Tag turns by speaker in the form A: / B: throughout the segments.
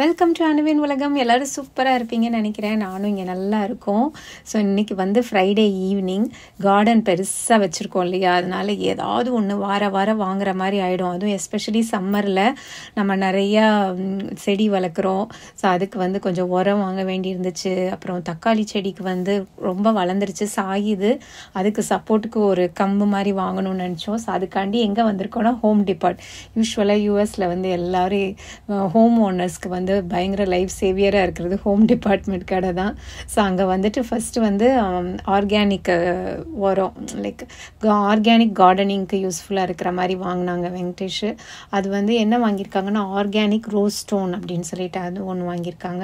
A: Welcome to அணுவின் உலகம். எல்லோரும் சூப்பராக இருப்பீங்கன்னு நினைக்கிறேன். நானும் இங்கே நல்லா இருக்கோம். ஸோ இன்றைக்கி வந்து ஃப்ரைடே ஈவினிங் கார்டன் பெருசாக வச்சுருக்கோம் இல்லையா, அதனால் ஏதாவது ஒன்று வாரம் வாங்குற மாதிரி ஆகிடும். அதுவும் எஸ்பெஷலி சம்மரில் நம்ம நிறையா செடி வளர்க்குறோம். ஸோ அதுக்கு வந்து கொஞ்சம் உரம் வாங்க வேண்டி இருந்துச்சு. அப்புறம் தக்காளி செடிக்கு வந்து ரொம்ப வளர்ந்துருச்சு, சாயுது. அதுக்கு சப்போர்ட்டுக்கு ஒரு கம்பு மாதிரி வாங்கணும்னு நினச்சோம். ஸோ அதுக்காண்டி எங்கே வந்திருக்கோன்னா ஹோம் டிபார்ட். யூஸ்வலாக யூஎஸில் வந்து எல்லோரும் ஹோம் ஓனர்ஸ்க்கு வந்து பயங்கர லைஃப் சேவியராக இருக்கிறது ஹோம் டிபார்ட்மெண்ட் கடை தான். ஸோ அங்கே வந்துட்டு ஃபஸ்ட்டு வந்து ஆர்கானிக் உரம், லைக் ஆர்கானிக் கார்டனிங்க்கு யூஸ்ஃபுல்லாக இருக்கிற மாதிரி வாங்கினாங்க வெங்கடேஷ். அது வந்து என்ன வாங்கியிருக்காங்கன்னா ஆர்கானிக் ரோஸ் ஸ்டோன் அப்படின்னு சொல்லிட்டு அது ஒன்று வாங்கியிருக்காங்க.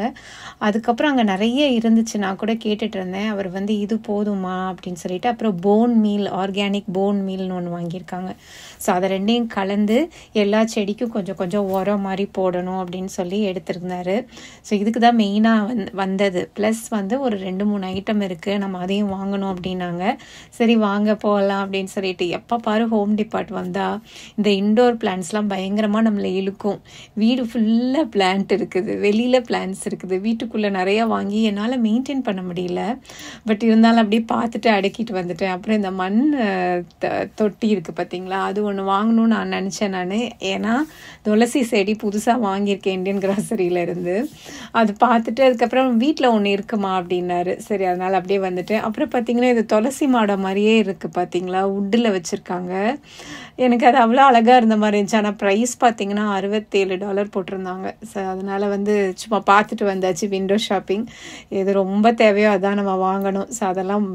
A: அதுக்கப்புறம் அங்கே நிறைய இருந்துச்சு, நான் கூட கேட்டுட்டு இருந்தேன். அவர் வந்து இது போதுமா அப்படின்னு சொல்லிட்டு அப்புறம் போன் மீல், ஆர்கானிக் போன் மீல்னு ஒன்று வாங்கியிருக்காங்க. ஸோ அதை ரெண்டையும் கலந்து எல்லா செடிக்கும் கொஞ்சம் கொஞ்சம் உரம் மாதிரி போடணும் அப்படின்னு சொல்லி எடுத்திருந்தாரு. ஸோ இதுக்கு தான் மெயினாக வந்தது. ப்ளஸ் வந்து ஒரு 2-3 ஐட்டம் இருக்குது, நம்ம அதையும் வாங்கணும் அப்படின்னாங்க. சரி வாங்க போகலாம் அப்படின்னு சொல்லிட்டு, எப்போ பாரு ஹோம் டிபார்ட் வந்தால் இந்த இன்டோர் பிளான்ட்ஸ்லாம் பயங்கரமாக நம்மளை இழுக்கும். வீடு ஃபுல்லாக பிளான்ட் இருக்குது, வெளியில் பிளான்ட்ஸ் இருக்குது. வீட்டுக்குள்ளே நிறையா வாங்கி என்னால் மெயின்டைன் பண்ண முடியல. பட் இருந்தாலும் அப்படியே பார்த்துட்டு அடக்கிட்டு வந்துட்டேன். அப்புறம் இந்த மண் தொட்டி இருக்குது பார்த்தீங்களா, அது ஒன்று வாங்கணும்னு நான் நினச்சேன். நான் ஏன்னா துளசி செடி புதுசாக வாங்கியிருக்கேன் இந்தியன் கிராசரியில் இருந்து. அது பார்த்துட்டு அதுக்கப்புறம் வீட்டில் ஒன்று இருக்குமா அப்படின்னாரு. சரி அதனால் அப்படியே வந்துட்டேன். அப்புறம் பார்த்தீங்கன்னா இது துளசி மாடம் மாதிரியே இருக்குது பார்த்தீங்களா, வுட்டில் வச்சுருக்காங்க. எனக்கு அது அவ்வளோ அழகாக இருந்த மாதிரி இருந்துச்சு. ஆனால் ப்ரைஸ் பார்த்தீங்கன்னா $67 போட்டிருந்தாங்க. ஸோ அதனால் வந்து சும்மா பார்த்துட்டு வந்தாச்சு, விண்டோ ஷாப்பிங். இது ரொம்ப தேவையோ அதான் நம்ம வாங்கணும். ஸோ அதெல்லாம்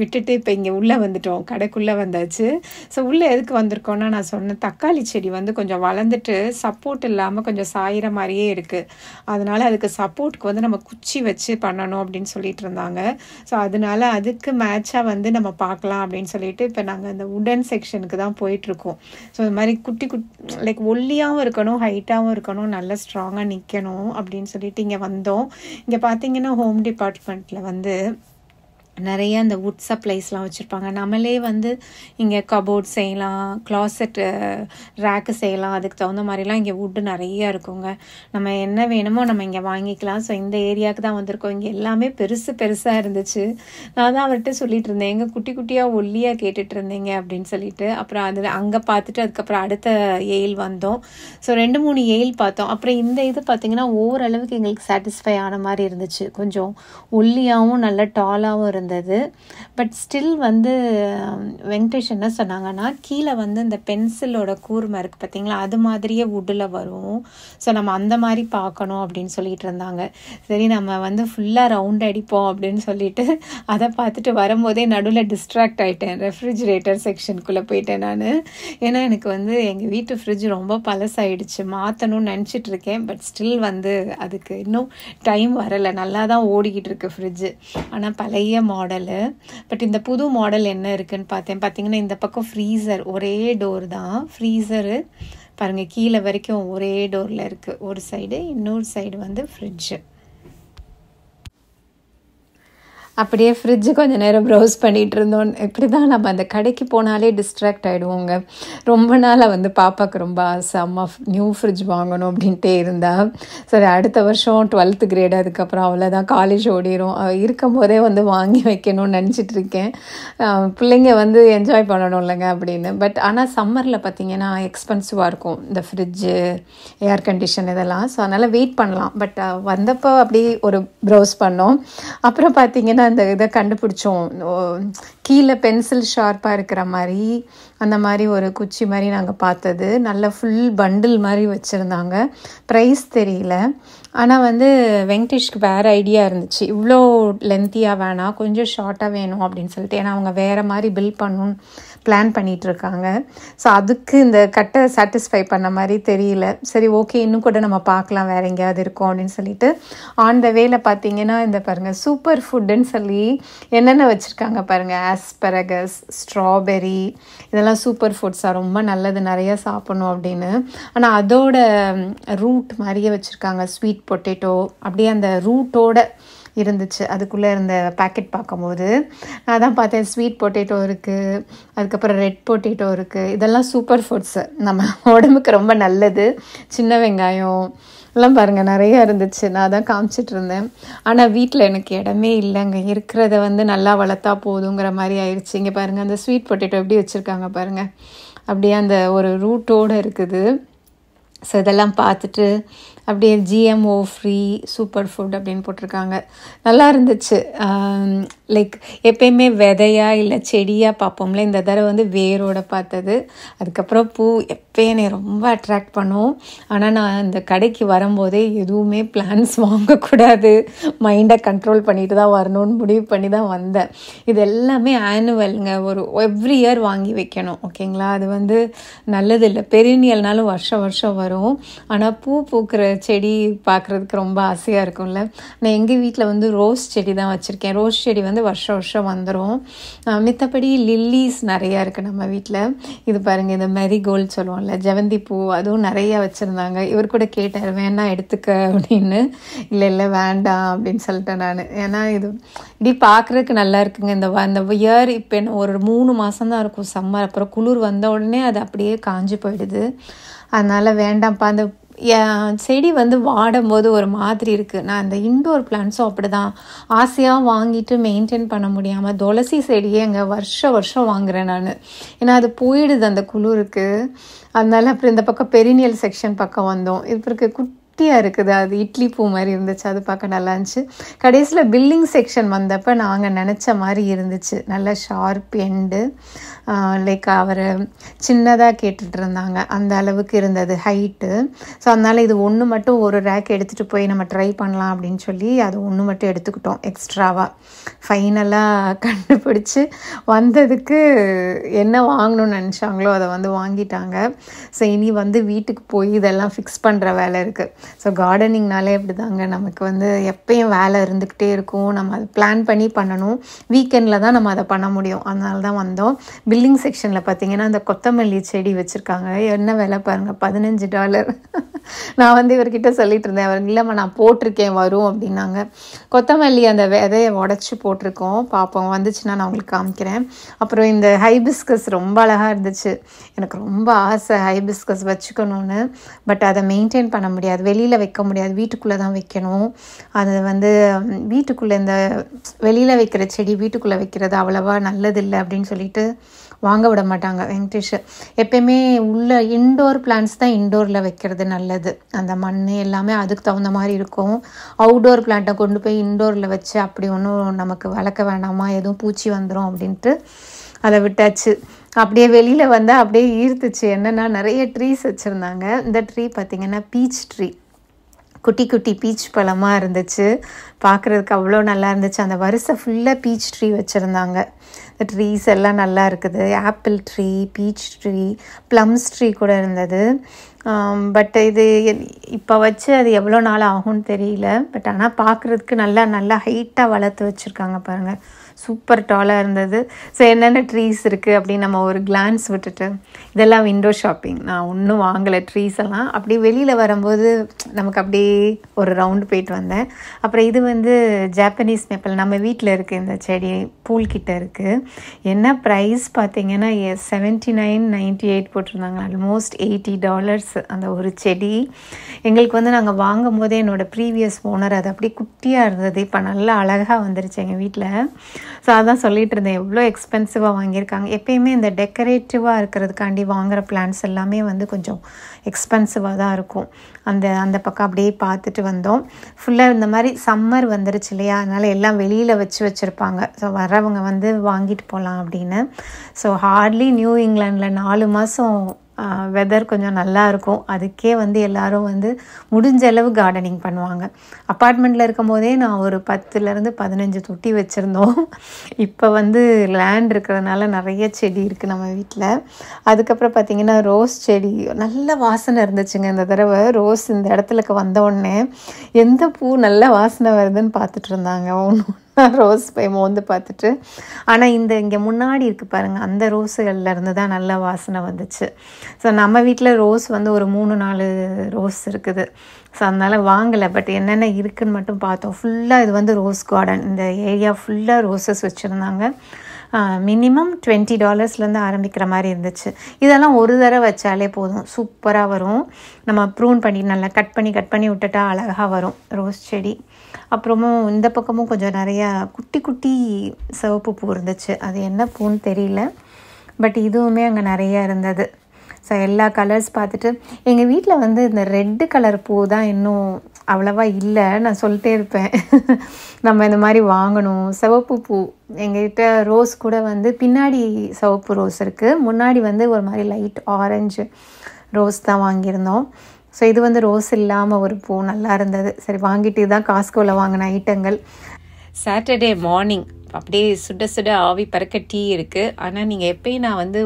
A: விட்டுட்டு இப்போ இங்கே உள்ளே வந்துட்டோம், கடைக்குள்ளே வந்தாச்சு. ஸோ உள்ளே எதுக்கு வந்திருக்கோன்னா, நான் சொன்ன தக்காளி செடி வந்து கொஞ்சம் வளர்ந்துட்டு சப்போர்ட் இல்லாமல் கொஞ்சம் சாயிற மாதிரியே இருக்குது. அதனால் அதுக்கு சப்போர்ட்டுக்கு வந்து நம்ம குச்சி வச்சு பண்ணணும் அப்படின்னு சொல்லிட்டு இருந்தாங்க. ஸோ அதனால அதுக்கு மேட்சாக வந்து நம்ம பார்க்கலாம் அப்படின்னு சொல்லிட்டு இப்போ நாங்கள் இந்த உடன் செக்ஷனுக்கு தான் போயிட்டுருக்கோம். ஸோ இந்த மாதிரி குட்டி லைக் ஒல்லியாகவும் இருக்கணும், ஹைட்டாகவும் இருக்கணும், நல்லா ஸ்ட்ராங்காக நிற்கணும் அப்படின்னு சொல்லிட்டு இங்கே வந்தோம். இங்கே பார்த்தீங்கன்னா ஹோம் டிபார்ட்மெண்ட்டில் வந்து நிறைய இந்த வுட் சப்ளைஸ்லாம் வச்சுருப்பாங்க. நம்மளே வந்து இங்கே கபோர்ட் செய்யலாம், கிளாசெட் ரேக்கு செய்யலாம். அதுக்கு தகுந்த மாதிரிலாம் இங்கே வுட்டு நிறைய இருக்குங்க. நம்ம என்ன வேணுமோ நம்ம இங்கே வாங்கிக்கலாம். ஸோ இந்த ஏரியாவுக்கு தான் வந்திருக்கோம். இங்கே எல்லாமே பெருசாக இருந்துச்சு. நான் தான் அவர்கிட்ட சொல்லிட்டு இருந்தேன், எங்கள் குட்டி குட்டியாக ஒல்லியாக கேட்டுட்டு இருந்தீங்க அப்படின்னு சொல்லிட்டு. அப்புறம் அது அங்கே பார்த்துட்டு அதுக்கப்புறம் அடுத்த எயில் வந்தோம். ஸோ 2-3 எயில் பார்த்தோம். அப்புறம் இந்த இது பார்த்திங்கன்னா ஓரளவுக்கு எங்களுக்கு சாட்டிஸ்ஃபை ஆன மாதிரி இருந்துச்சு. கொஞ்சம் ஒல்லியாகவும் நல்ல டாலாகவும் இருந்தது. பட் ஸ்டில் வந்து வெங்கடேஷ் என்ன சொன்னாங்கன்னா, கீழே வந்து இந்த பென்சிலோட கூர்மை இருக்குது பார்த்தீங்களா, அது மாதிரியே வுட்டில் வரும். ஸோ நம்ம அந்த மாதிரி பார்க்கணும் அப்படின்னு சொல்லிட்டு இருந்தாங்க. சரி நம்ம வந்து ஃபுல்லாக ரவுண்ட் அடிப்போம் அப்படின்னு சொல்லிட்டு அதை பார்த்துட்டு வரும்போதே நடுவில் டிஸ்ட்ராக்ட் ஆகிட்டேன். ரெஃப்ரிஜிரேட்டர் செக்ஷனுக்குள்ளே போயிட்டேன் நான். ஏன்னா எனக்கு வந்து எங்கள் வீட்டு ஃப்ரிட்ஜ் ரொம்ப பழசாயிடுச்சு, மாற்றணும்னு நினச்சிட்டு இருக்கேன். பட் ஸ்டில் வந்து அதுக்கு இன்னும் டைம் வரலை. நல்லா தான் ஓடிக்கிட்டு இருக்கு ஃப்ரிட்ஜு, ஆனால் பழைய மாடலு. பட் இந்த புது மாடல் என்ன இருக்குன்னு பார்த்தீங்கன்னா இந்த பக்கம் ஃப்ரீசர், ஒரே டோர் தான் ஃப்ரீசரு பாருங்கள், கீழே வரைக்கும் ஒரே டோரில் இருக்குது. ஒரு சைடு, இன்னொரு சைடு வந்து ஃப்ரிட்ஜு. அப்படியே ஃப்ரிட்ஜு கொஞ்சம் நேரம் ப்ரௌஸ் பண்ணிகிட்டு இருந்தோம். இப்படி தான் நம்ம அந்த கடைக்கு போனாலே டிஸ்ட்ராக்ட் ஆகிடுவோங்க. ரொம்ப நாளாக வந்து பாப்பாவுக்கு ரொம்ப ஆசை, அம்மா நியூ ஃப்ரிட்ஜ் வாங்கணும் அப்படின்ட்டே இருந்தா. சரி அடுத்த வருஷம் 12th கிரேடு, அதுக்கப்புறம் அவ்வளோதான், காலேஜ் ஓடிடும். இருக்கும் போதே வந்து வாங்கி வைக்கணும்னு நினச்சிட்டு இருக்கேன். பிள்ளைங்க வந்து என்ஜாய் பண்ணணும் இல்லைங்க அப்படின்னு. பட் ஆனால் சம்மரில் பார்த்திங்கன்னா எக்ஸ்பென்சிவாக இருக்கும் இந்த ஃப்ரிட்ஜு, ஏர் கண்டிஷன் இதெல்லாம். ஸோ அதனால் வெயிட் பண்ணலாம். பட் வந்தப்போ அப்படியே ஒரு ப்ரௌஸ் பண்ணோம். அப்புறம் பார்த்திங்கன்னா அந்த இதை கண்டுபிடிச்சோம், கீழே பென்சில் ஷார்ப்பாக இருக்கிற மாதிரி அந்த மாதிரி ஒரு குச்சி மாதிரி நாங்கள் பார்த்தது. நல்ல ஃபுல் பண்டில் மாதிரி வச்சுருந்தாங்க. ப்ரைஸ் தெரியல. ஆனால் வந்து வெங்கடேஷ்க்கு வேறு ஐடியா இருந்துச்சு, இவ்வளோ லென்த்தியாக வேணாம், கொஞ்சம் ஷார்ட்டாக வேணும் அப்படின்னு சொல்லிட்டு. ஏன்னா அவங்க வேறு மாதிரி பில் பண்ணணும்னு பிளான் பண்ணிகிட்ருக்காங்க. ஸோ அதுக்கு இந்த கட்டை சாட்டிஸ்ஃபை பண்ண மாதிரி தெரியல. சரி ஓகே, இன்னும் கூட நம்ம பார்க்கலாம், வேறு எங்கேயாவது இருக்கும் அப்படின்னு சொல்லிட்டு ஆன் த வேல பார்த்தீங்கன்னா இந்த பாருங்கள் சூப்பர் ஃபுட்டுன்னு சொல்லி என்னென்ன வச்சுருக்காங்க பாருங்கள். ஆஸ்பரகஸ், ஸ்ட்ராபெரி, இதெல்லாம் சூப்பர் ஃபுட்ஸாக ரொம்ப நல்லது, நிறையா சாப்பிட்ணும் அப்படின்னு. ஆனால் அதோட ரூட் மாதிரியே வச்சுருக்காங்க, ஸ்வீட் பொட்டேட்டோ அப்படியே அந்த ரூட்டோட இருந்துச்சு அதுக்குள்ளே இருந்த பேக்கெட் பார்க்கும்போது. நான் தான் பார்த்தேன் ஸ்வீட் பொட்டேட்டோ இருக்குது, அதுக்கப்புறம் ரெட் பொட்டேட்டோ இருக்குது. இதெல்லாம் சூப்பர் ஃபுட்ஸு, நம்ம உடம்புக்கு ரொம்ப நல்லது. சின்ன வெங்காயம் எல்லாம் பாருங்கள் நிறையா இருந்துச்சு. நான் தான் காமிச்சிட்டு இருந்தேன். ஆனால் வீட்டில் எனக்கு இடமே இல்லைங்க. இருக்கிறத வந்து நல்லா வளர்த்தா போதுங்கிற மாதிரி ஆயிடுச்சு. இங்கே பாருங்கள் அந்த ஸ்வீட் பொட்டேட்டோ எப்படி வச்சுருக்காங்க பாருங்கள், அப்படியே அந்த ஒரு ரூட்டோடு இருக்குது. ஸோ இதெல்லாம் பார்த்துட்டு அப்படியே ஜிஎம்ஓ ஃப்ரீ சூப்பர் ஃபுட் அப்படின்னு போட்டிருக்காங்க. நல்லா இருந்துச்சு. லைக் எப்பயுமே விதையா இல்லை செடியாக பார்ப்போம்ல, இந்த தடவை வந்து வேரோட பார்த்தது. அதுக்கப்புறம் பூ எப்பயும் என்னை ரொம்ப அட்ராக்ட் பண்ணும். ஆனால் நான் இந்த கடைக்கு வரும்போதே எதுவுமே பிளான்ஸ் வாங்கக்கூடாது, மைண்டை கண்ட்ரோல் பண்ணிட்டு தான் வரணும்னு முடிவு பண்ணி தான் வந்தேன். இது எல்லாமே ஆனுவல்ங்க, ஒரு எவ்ரி இயர் வாங்கி வைக்கணும், ஓகேங்களா? அது வந்து நல்லது இல்லை. பெரினியல்னாலும் வருஷம் வருஷம் வரும். ஆனால் பூ பூக்கிற செடி பார்க்குறதுக்கு ரொம்ப ஆசையாக இருக்கும்ல. நான் எங்கள் வீட்டில் வந்து ரோஸ் செடி தான் வச்சுருக்கேன். ரோஸ் செடி வந்து வருஷம் வருஷம் வந்துடும். மித்தபடி லில்லிஸ் நிறையா இருக்குது நம்ம வீட்டில். இது பாருங்கள், இந்த மெரிகோல்டு சொல்லுவோம்ல, ஜெவந்தி பூ, அதுவும் நிறையா வச்சுருந்தாங்க. இவர் கூட கேட்டார் வேணா எடுத்துக்க அப்படின்னு. இல்லை வேண்டாம் அப்படின்னு சொல்லிட்டேன் நான். ஏன்னா இது இப்படி பார்க்குறதுக்கு நல்லா இருக்குங்க. இந்த இயர் இப்போ என்ன ஒரு 3 மாதம்தான் இருக்கும் சம்மர், அப்புறம் குளிர் வந்த உடனே அது அப்படியே காஞ்சி போயிடுது. அதனால் வேண்டாம்ப்பா. அந்த செடி வந்து வாடும் போது ஒரு மாதிரி இருக்குது. நான் அந்த இன்டோர் பிளான்ட்ஸும் அப்படி தான் ஆசையாக வாங்கிட்டு மெயின்டைன் பண்ண முடியாமல் துளசி செடியே அங்கே வருஷம் வருஷம் வாங்குகிறேன் நான். ஏன்னா அது போயிடுது அந்த குளிருக்கு. அதனால அப்புறம் இந்த பக்கம் பெரினியல் செக்ஷன் பக்கம் வந்தோம். இப்போ இருக்க குட்டியாக இருக்குது, அது இட்லி பூ மாதிரி இருந்துச்சு, அது பார்க்க நல்லா இருந்துச்சு. கடைசியில் பில்டிங் செக்ஷன் வந்தப்போ நாங்கள் நினச்ச மாதிரி இருந்துச்சு, நல்ல ஷார்ப் எண்டு. லைக் அவர் சின்னதாக கேட்டுட்டு இருந்தாங்க, அந்த அளவுக்கு இருந்தது ஹைட்டு. ஸோ அதனால் இது ஒன்று மட்டும் ஒரு ரேக் எடுத்துகிட்டு போய் நம்ம ட்ரை பண்ணலாம் அப்படின்னு சொல்லி அது ஒன்று மட்டும் எடுத்துக்கிட்டோம் எக்ஸ்ட்ராவாக. ஃபைனலாக கண்டுபிடிச்சி வந்ததுக்கு என்ன வாங்கணும்னு நினச்சாங்களோ அதை வந்து வாங்கிட்டாங்க. ஸோ இனி வந்து வீட்டுக்கு போய் இதெல்லாம் ஃபிக்ஸ் பண்ணுற வேலை இருக்குது. ஸோ கார்டனிங்னாலே அப்படி தாங்க, நமக்கு வந்து எப்பயும் வேலை இருந்துக்கிட்டே இருக்கும். நம்ம அதை பிளான் பண்ணி பண்ணணும். வீக்கெண்டில் தான் நம்ம அதை பண்ண முடியும். அதனால தான் வந்தோம். பில்டிங் செக்ஷனில் பார்த்தீங்கன்னா அந்த கொத்தமல்லி செடி வச்சுருக்காங்க. என்ன விலை பாருங்கள், $15. நான் வந்து இவர்கிட்ட சொல்லிட்டு இருந்தேன். அவர் இல்லைம்மா நான் போட்டிருக்கேன் வரும் அப்படின்னாங்க. கொத்தமல்லி அந்த விதையை உடச்சி போட்டிருக்கோம், பார்ப்போம் வந்துச்சுன்னா நான் உங்களுக்கு காமிக்கிறேன். அப்புறம் இந்த ஹைபிஸ்கஸ் ரொம்ப அழகாக இருந்துச்சு. எனக்கு ரொம்ப ஆசை ஹைபிஸ்கஸ் வச்சுக்கணும்னு. பட் அதை மெயின்டைன் பண்ண முடியாது, வெளியில் வைக்க முடியாது, வீட்டுக்குள்ளே தான் வைக்கணும். அது வந்து வீட்டுக்குள்ளே இந்த வெளியில் வைக்கிற செடி வீட்டுக்குள்ளே வைக்கிறது அவ்வளோவா நல்லதில்லை அப்படின்னு சொல்லிட்டு வாங்க விட மாட்டாங்க வெங்கடேஷ். எப்பயுமே உள்ள இன்டோர் பிளான்ட்ஸ் தான் இன்டோரில் வைக்கிறது நல்லது. அந்த மண் எல்லாமே அதுக்கு தகுந்த மாதிரி இருக்கும். அவுடோர் பிளான்ட்டை கொண்டு போய் இன்டோரில் வச்சு அப்படி ஒன்றும் நமக்கு வளர்க்க வேண்டாமா, எதுவும் பூச்சி வந்துடும் அப்படின்ட்டு அதை விட்டாச்சு. அப்படியே வெளியில் வந்தால் அப்படியே ஈர்த்துச்சு. என்னென்னா நிறைய ட்ரீஸ் வச்சுருந்தாங்க. இந்த ட்ரீ பார்த்திங்கன்னா பீச் ட்ரீ, குட்டி குட்டி பீச் பழமாக இருந்துச்சு, பார்க்குறதுக்கு அவ்வளோ நல்லா இருந்துச்சு. அந்த வரிசை ஃபுல்லாக பீச் ட்ரீ வச்சுருந்தாங்க. இந்த ட்ரீஸ் எல்லாம் நல்லா இருக்குது. Apple tree, beach tree, plums tree கூட இருந்தது. பட் இது இப்போ வச்சு அது எவ்வளோ நாள் ஆகும்னு தெரியல. பட் ஆனால் பார்க்குறதுக்கு நல்லா ஹைட்டாக வளர்த்து வச்சுருக்காங்க பாருங்கள், சூப்பர் டாலாக இருந்தது. ஸோ என்னென்ன ட்ரீஸ் இருக்குது அப்படின்னு நம்ம ஒரு கிளான்ஸ் விட்டுட்டு, இதெல்லாம் விண்டோ ஷாப்பிங், நான் ஒன்றும் வாங்கலை ட்ரீஸ் எல்லாம். அப்படியே வெளியில் வரும்போது நமக்கு அப்படியே ஒரு ரவுண்டு போயிட்டு வந்தேன். அப்புறம் இது வந்து ஜாப்பனீஸ் மேப்பிள், நம்ம வீட்டில் இருக்குது இந்த செடி, பூல்கிட்ட இருக்குது. என்ன ப்ரைஸ் பார்த்தீங்கன்னா $79.98 போட்டிருந்தாங்க, ஆல்மோஸ்ட் $80 அந்த ஒரு செடி. எங்களுக்கு வந்து நாங்கள் வாங்கும் போதே என்னோடய ப்ரீவியஸ் ஓனர் அது அப்படியே குட்டியாக இருந்தது, இப்போ நல்லா அழகாக வந்துருச்சு எங்கள் வீட்டில். ஸோ அதான் சொல்லிகிட்டு இருந்தேன், எவ்வளோ எக்ஸ்பென்சிவாக வாங்கியிருக்காங்க. எப்பயுமே இந்த டெக்கரேட்டிவாக இருக்கிறதுக்காண்டி வாங்குகிற பிளான்ட்ஸ் எல்லாமே வந்து கொஞ்சம் எக்ஸ்பென்சிவாக தான் இருக்கும். அந்த பக்கம் அப்படியே பார்த்துட்டு வந்தோம். ஃபுல்லாக இந்த மாதிரி சம்மர் வந்துருச்சு இல்லையா, அதனால் எல்லாம் வெளியில் வச்சுருப்பாங்க. ஸோ வரவங்க வந்து வாங்கிட்டு போகலாம் அப்படின்னு. ஸோ ஹார்ட்லி நியூ இங்கிலாண்டில் 4 மாதம் வெதர் கொஞ்சம் நல்லா இருக்கும். அதுக்கே வந்து எல்லோரும் வந்து முடிஞ்ச அளவு கார்டனிங் பண்ணுவாங்க. அப்பார்ட்மெண்ட்டில் இருக்கும் போதே நான் ஒரு 10 to 15 தொட்டி வச்சுருந்தோம். இப்போ வந்து லேண்ட் இருக்கிறதுனால நிறைய செடி இருக்குது நம்ம வீட்டில். அதுக்கப்புறம் பார்த்திங்கன்னா ரோஸ் செடி நல்ல வாசனை இருந்துச்சுங்க. இந்த தடவை ரோஸ் இந்த இடத்துலக்கு வந்த உடனே எந்த பூ நல்ல வாசனை வருதுன்னு பார்த்துட்டு இருந்தாங்க. ரோஸ் போய் மோந்து பார்த்துட்டு. ஆனால் இங்கே முன்னாடி இருக்குது பாருங்கள், அந்த ரோஸுகள்லேருந்து தான் நல்ல வாசனை வந்துச்சு. ஸோ நம்ம வீட்டில் ரோஸ் வந்து ஒரு 3-4 ரோஸ் இருக்குது. ஸோ அதனால் வாங்கலை. பட் என்னென்ன இருக்குதுன்னு மட்டும் பார்த்தோம். ஃபுல்லாக இது வந்து ரோஸ் கார்டன். இந்த ஏரியா ஃபுல்லாக ரோஸஸ் வச்சுருந்தாங்க. மினிமம் $20 ஆரம்பிக்கிற மாதிரி இருந்துச்சு. இதெல்லாம் ஒரு தடவை வச்சாலே போதும், சூப்பராக வரும். நம்ம ப்ரூன் பண்ணி நல்லா கட் பண்ணி விட்டுட்டா அழகாக வரும் ரோஸ் செடி. அப்புறமும் இந்த பக்கமும் கொஞ்சம் நிறையா குட்டி குட்டி சிவப்பு பூ இருந்துச்சு. அது என்ன பூன்னு தெரியல, பட் இதுவுமே அங்கே நிறையா இருந்தது. ஸோ எல்லா கலர்ஸ் பார்த்துட்டு, எங்கள் வீட்டில் வந்து இந்த ரெட்டு கலர் பூ தான் இன்னும் அவ்வளவா இல்லை. நான் சொல்லிட்டே இருப்பேன் நம்ம இந்த மாதிரி வாங்கணும். சிவப்பு பூ எங்ககிட்ட ரோஸ் கூட வந்து பின்னாடி சிவப்பு ரோஸ் இருக்குது, முன்னாடி வந்து ஒரு மாதிரி லைட் ஆரஞ்சு ரோஸ் தான் வாங்கியிருந்தோம். ஸோ இது வந்து ரோஸ் இல்லாமல் ஒரு பூ நல்லா இருந்தது. சரி வாங்கிட்டு தான் காஸ்கோவில் வாங்கின ஐட்டங்கள்.
B: சாட்டர்டே மார்னிங் அப்படியே சுட சுட ஆவி பறக்க டீ இருக்குது. ஆனால் நீங்கள் எப்பயும் நான் வந்து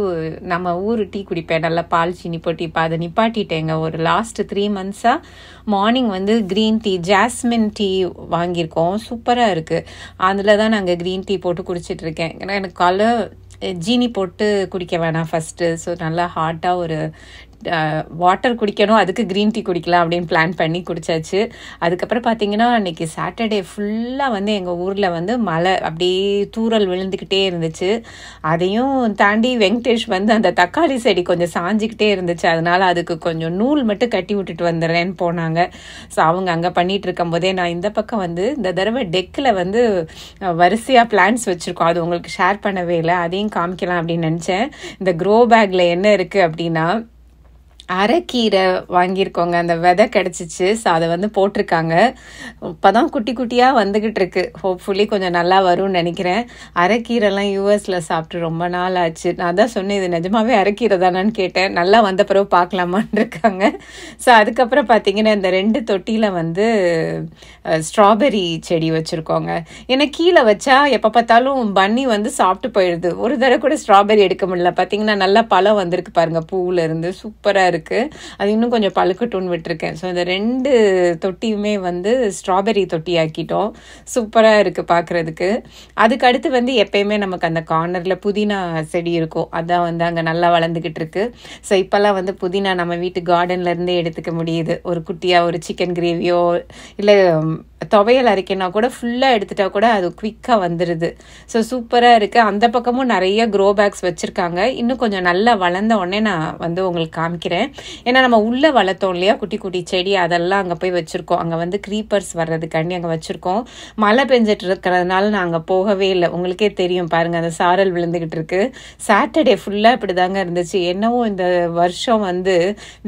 B: நம்ம ஊர் டீ குடிப்பேன், நல்லா பால் சீனி போட்டு. இப்போ அதை நிப்பாட்டிட்டேங்க. ஒரு லாஸ்ட் 3 months-ஆக மார்னிங் வந்து க்ரீன் டீ, ஜாஸ்மின் டீ வாங்கியிருக்கோம். சூப்பராக இருக்குது. அதில் தான் நாங்கள் க்ரீன் டீ போட்டு குடிச்சிட்ருக்கேன். ஏன்னா எனக்கு காலை ஜீனி போட்டு குடிக்க வேணாம் ஃபஸ்ட்டு. ஸோ நல்லா ஹாட்டாக ஒரு வாட்டர் குடிக்கணும், அதுக்கு க்ரீன் டீ குடிக்கலாம் அப்படின்னு பிளான் பண்ணி குடிச்சாச்சு. அதுக்கப்புறம் பார்த்தீங்கன்னா அன்றைக்கி சாட்டர்டே ஃபுல்லாக வந்து எங்கள் ஊரில் வந்து மழை அப்படியே தூறல் விழுந்துக்கிட்டே இருந்துச்சு. அதையும் தாண்டி வெங்கடேஷ் வந்து அந்த தக்காளி செடி கொஞ்சம் சாஞ்சிக்கிட்டே இருந்துச்சு. அதனால் அதுக்கு கொஞ்சம் நூல் மட்டும் கட்டி விட்டுட்டு வந்துடுறேன்னு போனாங்க. ஸோ அவங்க அங்கே பண்ணிகிட்டு இருக்கும் போதே நான் இந்த பக்கம் வந்து இந்த தடவை டெக்கில் வந்து வரிசையாக பிளான்ட்ஸ் வச்சுருக்கோம். அது உங்களுக்கு ஷேர் பண்ணவே இல்லை, அதையும் காமிக்கலாம் அப்படின்னு நினச்சேன். இந்த க்ரோ பேக்கில் என்ன இருக்குது அப்படின்னா அரைக்கீரை வாங்கியிருக்கோங்க. அந்த விதை கிடச்சிச்சு. ஸோ அதை வந்து போட்டிருக்காங்க. இப்போ தான் குட்டி குட்டியாக வந்துக்கிட்டு இருக்கு. ஹோப்ஃபுல்லி கொஞ்சம் நல்லா வரும்னு நினைக்கிறேன். அரைக்கீரைலாம் யூஎஸில் சாப்பிட்டு ரொம்ப நாள் ஆச்சு. நான் தான் சொன்னேன் இது நிஜமாவே அரைக்கீரை தானான்னு கேட்டேன். நல்லா வந்த பிறகு பார்க்கலாமான்னு இருக்காங்க. ஸோ அதுக்கப்புறம் பார்த்தீங்கன்னா இந்த 2 தொட்டியில் வந்து ஸ்ட்ராபெரி செடி வச்சுருக்கோங்க. ஏன்னா கீழே வச்சா எப்போ பார்த்தாலும் பன்னி வந்து சாப்பிட்டு போயிடுது. ஒரு தடவை கூட ஸ்ட்ராபெரி எடுக்க முடியல. பார்த்தீங்கன்னா நல்லா பழம் வந்திருக்கு பாருங்கள் பூவில் இருந்து. சூப்பராக இருக்குது. அது இன்னும் கொஞ்சம் பழுக்கட்டும்னு விட்டுருக்கேன். ஸோ இந்த 2 தொட்டியுமே வந்து ஸ்ட்ராபெரி தொட்டி ஆக்கிட்டோம். சூப்பராக இருக்குது பார்க்குறதுக்கு. அதுக்கு அடுத்து வந்து எப்பயுமே நமக்கு அந்த கார்னரில் புதினா செடி இருக்கும். அதான் வந்து அங்கே நல்லா வளர்ந்துக்கிட்டு இருக்கு. ஸோ இப்போல்லாம் வந்து புதினா நம்ம வீட்டு கார்டன்லேருந்தே எடுத்துக்க முடியுது. ஒரு குட்டியாக ஒரு சிக்கன் கிரேவியோ இல்லை துவையல் அரைக்கனா கூட ஃபுல்லாக எடுத்துட்டா கூட அது குவிக்காக வந்துடுது. ஸோ சூப்பராக இருக்குது. அந்த பக்கமும் நிறைய க்ரோ பேக்ஸ் வச்சுருக்காங்க. இன்னும் கொஞ்சம் நல்லா வளர்ந்த உடனே நான் வந்து உங்களுக்கு காமிக்கிறேன். ஏன்னா நம்ம உள்ளே வளர்த்தோம் இல்லையா குட்டி குட்டி செடி, அதெல்லாம் அங்கே போய் வச்சுருக்கோம். அங்கே வந்து க்ரீப்பர்ஸ் வர்றதுக்காண்டி அங்கே வச்சுருக்கோம். மழை பெஞ்சிட்டு இருக்கிறதுனால நான் அங்கே போகவே இல்லை. உங்களுக்கே தெரியும் பாருங்கள், அந்த சாரல் விழுந்துக்கிட்டு இருக்கு. சாட்டர்டே ஃபுல்லாக இப்படி தாங்க இருந்துச்சு. என்னவோ இந்த வருஷம் வந்து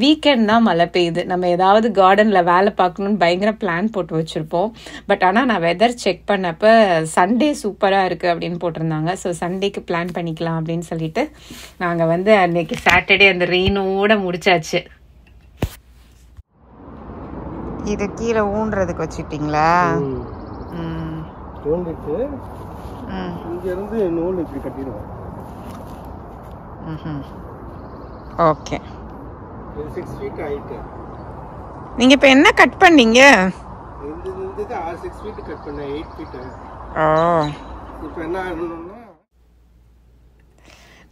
B: வீக்கெண்ட் தான் மழை பெய்யுது. நம்ம ஏதாவது கார்டனில் வேலை பார்க்கணுன்னு பயங்கர பிளான் போட்டு வச்சுருப்போம். பட் ஆனால் நான் வெதர் செக் பண்ணப்போ சண்டே சூப்பராக இருக்குது அப்படின்னு போட்டிருந்தாங்க. ஸோ சண்டேக்கு பிளான் பண்ணிக்கலாம் அப்படின்னு சொல்லிட்டு நாங்கள் வந்து அன்னைக்கு சாட்டர்டே அந்த ரெயினோட முடிச்சாச்சு.
A: இது கீழே ஊன்றதுக்கு வச்சுட்டீங்களா?
C: ஊண்டிட்டு இங்க இருந்து நூல் இப்படி கட்டிடுவோம்.
A: ஓகே.
C: 6 feet height.
A: நீங்கள் இப்போ என்ன கட் பண்ணீங்க?
C: இது 6 feet கட் பண்ண 8 feet. இப்போ என்ன ஆகணும்னா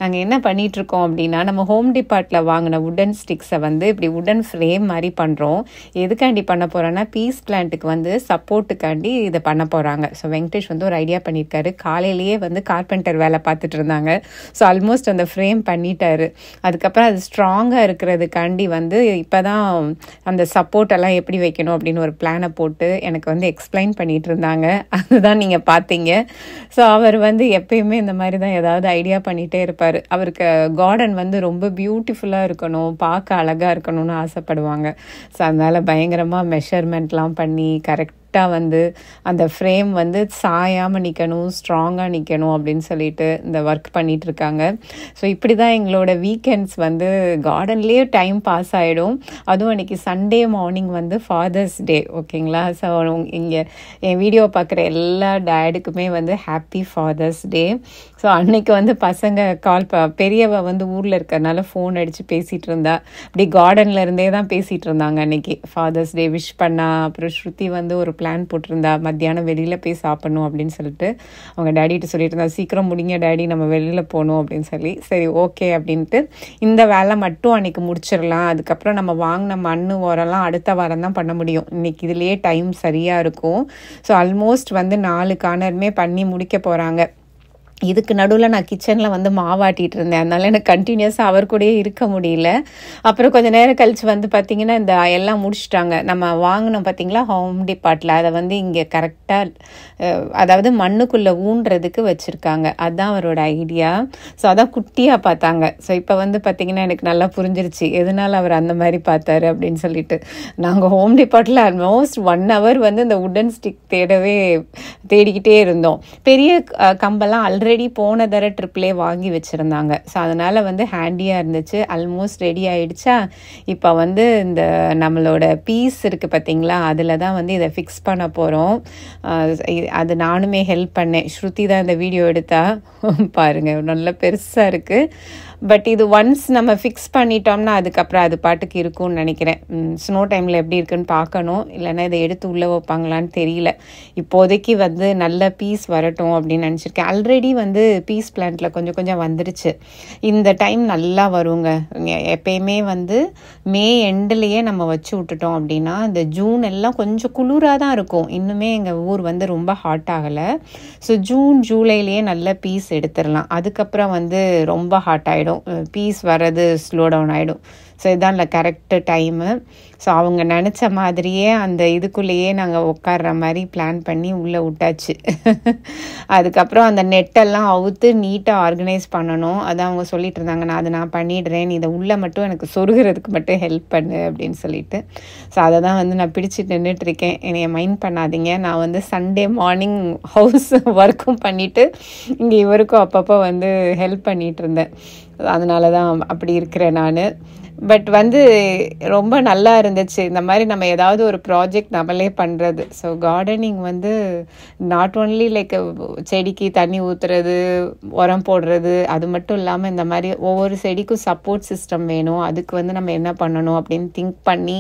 B: நாங்கள் என்ன பண்ணிகிட்ருக்கோம் அப்படின்னா நம்ம ஹோம் டிபார்ட்டில் வாங்கின உடன் ஸ்டிக்ஸை வந்து இப்படி உடன் ஃப்ரேம் மாதிரி பண்ணுறோம். எதுக்காண்டி பண்ண போகிறோன்னா பீஸ் பிளான்ட்டுக்கு வந்து சப்போர்ட்டுக்காண்டி இதை பண்ண போகிறாங்க. ஸோ வெங்கடேஷ் வந்து ஒரு ஐடியா பண்ணியிருக்காரு. காலையிலேயே வந்து கார்பெண்டர் வேலை பார்த்துட்டு இருந்தாங்க. ஸோ ஆல்மோஸ்ட் அந்த ஃப்ரேம் பண்ணிட்டாரு. அதுக்கப்புறம் அது ஸ்ட்ராங்காக இருக்கிறதுக்காண்டி வந்து இப்போ தான் அந்த சப்போர்ட்டெல்லாம் எப்படி வைக்கணும் அப்படின்னு ஒரு பிளானை போட்டு எனக்கு வந்து எக்ஸ்பிளைன் பண்ணிகிட்டு இருந்தாங்க. அதுதான் நீங்கள் பார்த்தீங்க. ஸோ அவர் வந்து எப்பயுமே இந்த மாதிரி தான் ஏதாவது ஐடியா பண்ணிகிட்டே இருப்பார். அவருக்கு கார்டன் வந்து ரொம்ப பியூட்டிஃபுல்லாக இருக்கணும், பார்க்க அழகாக இருக்கணும்னு ஆசைப்படுவாங்க. ஸோ அதனால் பயங்கரமாக மெஷர்மெண்ட்லாம் பண்ணி கரெக்டாக வந்து அந்த ஃப்ரேம் வந்து சாயாமல் நிற்கணும், ஸ்ட்ராங்காக நிற்கணும் அப்படின்னு சொல்லிட்டு இந்த ஒர்க் பண்ணிகிட்ருக்காங்க. ஸோ இப்படி தான் எங்களோட வீக்கெண்ட்ஸ் வந்து கார்டன்லேயே டைம் பாஸ் ஆகிடும். அதுவும் அன்றைக்கி சண்டே மார்னிங் வந்து ஃபாதர்ஸ் டே. ஓகேங்களா? ஸோ இங்கே என் வீடியோ பார்க்குற எல்லா டேடுக்குமே வந்து ஹாப்பி ஃபாதர்ஸ் டே. ஸோ அன்னைக்கு வந்து பசங்க பெரியவ வந்து ஊரில் இருக்கிறதுனால ஃபோன் அடித்து பேசிகிட்டு இருந்தா. அப்படி கார்டனில் இருந்தே தான் பேசிகிட்டு இருந்தாங்க அன்னைக்கு ஃபாதர்ஸ் டே விஷ் பண்ணா. அப்புறம் ஸ்ருதி வந்து ஒரு பிளான் போட்டிருந்தா மத்தியானம் வெளியில் போய் சாப்பிடணும் அப்படின்னு சொல்லிட்டு அவங்க டேடிகிட்ட சொல்லிட்டு இருந்தா, சீக்கிரம் முடிங்க டேடி, நம்ம வெளியில் போகணும் அப்படின்னு சொல்லி. சரி ஓகே அப்படின்ட்டு இந்த வேலை மட்டும் அன்றைக்கி முடிச்சிடலாம். அதுக்கப்புறம் நம்ம வாங்கின மண் உரம்லாம் அடுத்த வாரம் தான் பண்ண முடியும். இன்றைக்கி இதுலேயே டைம் சரியாக இருக்கும். ஸோ ஆல்மோஸ்ட் வந்து 4 கார்னருமே பண்ணி முடிக்க போகிறாங்க. இதுக்கு நடுவில் நான் கிச்சனில் வந்து மாவாட்டிகிட்டு இருந்தேன். அதனால எனக்கு கண்டினியூஸாக அவர் கூடயே இருக்க முடியல. அப்புறம் கொஞ்சம் நேரம் கழித்து வந்து பார்த்திங்கன்னா இந்த எல்லாம் முடிச்சிட்டாங்க. நம்ம வாங்கினோம் பார்த்திங்களா ஹோம் டிபார்ட்டில், அதை வந்து இங்கே கரெக்டாக அதாவது மண்ணுக்குள்ளே ஊன்றதுக்கு வச்சுருக்காங்க. அதுதான் அவரோட ஐடியா. ஸோ அதான் குட்டியாக பார்த்தாங்க. ஸோ இப்போ வந்து பார்த்திங்கன்னா எனக்கு நல்லா புரிஞ்சிருச்சு எதனால் அவர் அந்த மாதிரி பார்த்தாரு அப்படின்னு சொல்லிட்டு. நாங்கள் ஹோம் டிபார்ட்டில் ஆல்மோஸ்ட் 1 hour வந்து இந்த உட்டன் ஸ்டிக் தேடிக்கிட்டே இருந்தோம். பெரிய கம்பெல்லாம் ஆல்ரெடி போன தர ட்ரிப்லேயே வாங்கி வச்சுருந்தாங்க. ஸோ அதனால் வந்து ஹேண்டியாக இருந்துச்சு. ஆல்மோஸ்ட் ரெடி ஆகிடுச்சா. இப்போ வந்து இந்த நம்மளோட பீஸ் இருக்குது பார்த்திங்களா, அதில் தான் வந்து இதை ஃபிக்ஸ் பண்ண போகிறோம். அது நானுமே ஹெல்ப் பண்ணேன். ஸ்ருதி தான் இந்த வீடியோ எடுத்தா. பாருங்கள் நல்லா பெருசாக இருக்குது. பட் இது ஒன்ஸ் நம்ம ஃபிக்ஸ் பண்ணிட்டோம்னா அதுக்கப்புறம் அது பாட்டுக்கு இருக்கும்னு நினைக்கிறேன். ஸ்னோ டைமில் எப்படி இருக்குன்னு பார்க்கணும். இல்லைன்னா இதை எடுத்து உள்ளே வைப்பாங்களான்னு தெரியல. இப்போதைக்கு வந்து நல்ல பீஸ் வரட்டும் அப்படின்னு நினச்சிருக்கேன். ஆல்ரெடி வந்து பீஸ் பிளான்ட்டில் கொஞ்சம் கொஞ்சம் வந்துருச்சு. இந்த டைம் நல்லா வருங்க. எப்பயுமே வந்து மே எண்டுலேயே நம்ம வச்சு விட்டுட்டோம் அப்படின்னா இந்த ஜூன் எல்லாம் கொஞ்சம் குளிராக தான் இருக்கும். இன்னுமே எங்கள் ஊர் வந்து ரொம்ப ஹாட் ஆகலை. ஸோ ஜூன் ஜூலைலேயே நல்ல பீஸ் எடுத்துடலாம். அதுக்கப்புறம் வந்து ரொம்ப ஹாட் ஆகிடும். பீஸ் வர்றது ஸ்லோ டவுன் ஆகிடும். ஸோ இதுதான் இல்லை கரெக்டு டைமு. ஸோ அவங்க நினச்ச மாதிரியே அந்த இதுக்குள்ளேயே நாங்கள் உட்கார்ற மாதிரி பிளான் பண்ணி உள்ளே விட்டாச்சு. அதுக்கப்புறம் அந்த நெட்டெல்லாம் அவுத்து நீட்டாக ஆர்கனைஸ் பண்ணணும். அதான் அவங்க சொல்லிட்டு இருந்தாங்க, நான் பண்ணிடுறேன், நீ இதை உள்ளே மட்டும் எனக்கு சொருகிறதுக்கு மட்டும் ஹெல்ப் பண்ணு அப்படின்னு சொல்லிட்டு. ஸோ அதை தான் வந்து நான் பிடிச்சி நின்றுட்டுருக்கேன். என்னைய மைண்ட் பண்ணாதீங்க. நான் வந்து சண்டே மார்னிங் ஹவுஸ் ஒர்க்கும் பண்ணிவிட்டு இங்கே இவருக்கும் அப்பப்போ வந்து ஹெல்ப் பண்ணிகிட்டு இருந்தேன். அதனால தான் அப்படி இருக்கிறேன் நான். பட் வந்து ரொம்ப நல்லா இருந்துச்சு. இந்த மாதிரி நம்ம ஏதாவது ஒரு ப்ராஜெக்ட் நம்மளே பண்ணுறது. ஸோ கார்டனிங் வந்து நாட் ஓன்லி லைக் செடிக்கு தண்ணி ஊற்றுறது, உரம் போடுறது, அது மட்டும் இல்லாமல் இந்த மாதிரி ஒவ்வொரு செடிக்கும் சப்போர்ட் சிஸ்டம் வேணும். அதுக்கு வந்து நம்ம என்ன பண்ணணும் அப்படின்னு திங்க் பண்ணி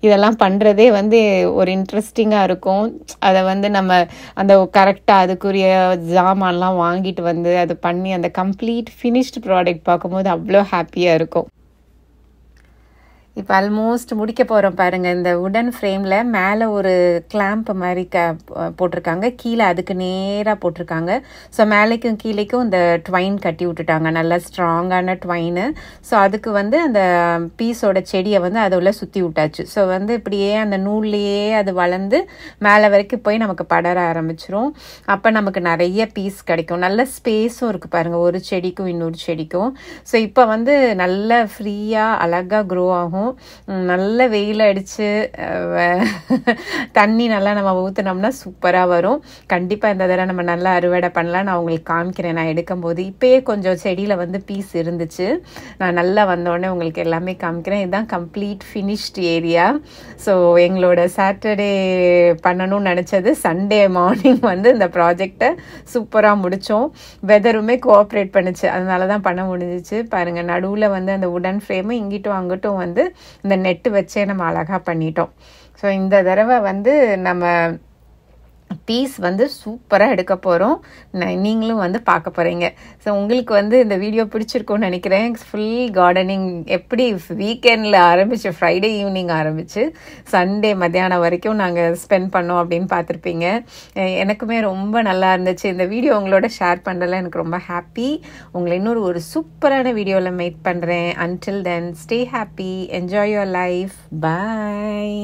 B: இதெல்லாம் பண்ணுறதே வந்து ஒரு இன்ட்ரெஸ்டிங்காக இருக்கும். அதை வந்து நம்ம அந்த கரெக்டாக அதுக்குரிய ஜாமான்லாம் வாங்கிட்டு வந்து அது பண்ணி அந்த கம்ப்ளீட் ஃபினிஷ்டு ப்ராடக்ட் பார்க்கும்போது அவ்வளோ ஹாப்பியாக இருக்கும். இப்போ ஆல்மோஸ்ட் முடிக்க போகிறோம் பாருங்கள். இந்த உடன் ஃப்ரேமில் மேலே ஒரு கிளாம்ப் மாதிரி போட்டிருக்காங்க, கீழே அதுக்கு நேராக போட்டிருக்காங்க. ஸோ மேலேக்கும் கீழேக்கும் இந்த ட்வைன் கட்டி விட்டுட்டாங்க, நல்லா ஸ்ட்ராங்கான ட்வைனு. ஸோ அதுக்கு வந்து அந்த பீஸோட செடியை வந்து அதில் சுற்றி விட்டாச்சு. ஸோ வந்து இப்படியே அந்த நூல்லையே அது வளர்ந்து மேலே வரைக்கும் போய் நமக்கு படர ஆரம்பிச்சிரும். அப்போ நமக்கு நிறைய பீஸ் கிடைக்கும். நல்ல ஸ்பேஸும் இருக்குது பாருங்கள் ஒரு செடிக்கும் இன்னொரு செடிக்கும். ஸோ இப்போ வந்து நல்ல ஃப்ரீயாக அழகாக க்ரோ ஆகும். நல்ல வெயில் அடிச்சு தண்ணி நல்லா நம்ம ஊற்றினோம்னா சூப்பராக வரும். கண்டிப்பாக இந்த தடவை நம்ம நல்லா அறுவடை பண்ணலாம். நான் உங்களுக்கு காமிக்கிறேன் நான் எடுக்கும்போது. இப்போயே கொஞ்சம் செடியில் வந்து பீஸ் இருந்துச்சு. நான் நல்லா வந்தோடனே உங்களுக்கு எல்லாமே காமிக்கிறேன். இதுதான் கம்ப்ளீட் ஃபினிஷ்ட் ஏரியா. ஸோ எங்களோட சாட்டர்டே பண்ணணும்னு நினச்சது சண்டே மார்னிங் வந்து இந்த ப்ராஜெக்டை சூப்பராக முடித்தோம். வெதருமே கோஆப்ரேட் பண்ணுச்சு, அதனால தான் பண்ண முடிஞ்சிச்சு. பாருங்கள் நடுவில் வந்து அந்த உடன் ஃப்ரேமு இங்கிட்டும் அங்கிட்டும் வந்து இந்த நெட்டு வச்சே நம்ம அழகாக பண்ணிட்டோம். ஸோ இந்த தடவை வந்து நம்ம பீஸ் வந்து சூப்பராக எடுக்க போகிறோம். நீங்களும் வந்து பார்க்க போகிறீங்க. ஸோ உங்களுக்கு வந்து இந்த வீடியோ பிடிச்சிருக்கும்னு நினைக்கிறேன். ஃபுல் கார்டனிங் எப்படி வீக்கெண்டில் ஆரம்பிச்சு ஃப்ரைடே ஈவினிங் ஆரம்பிச்சு சண்டே மத்தியானம் வரைக்கும் நாங்கள் ஸ்பெண்ட் பண்ணோம் அப்படின்னு பார்த்துருப்பீங்க. எனக்குமே ரொம்ப நல்லா இருந்துச்சு. இந்த வீடியோ உங்களோட ஷேர் பண்ணுறதுல எனக்கு ரொம்ப ஹாப்பி. உங்களை இன்னொரு ஒரு சூப்பரான வீடியோவில் மீட் பண்ணுறேன். Until then stay happy, enjoy your life, bye.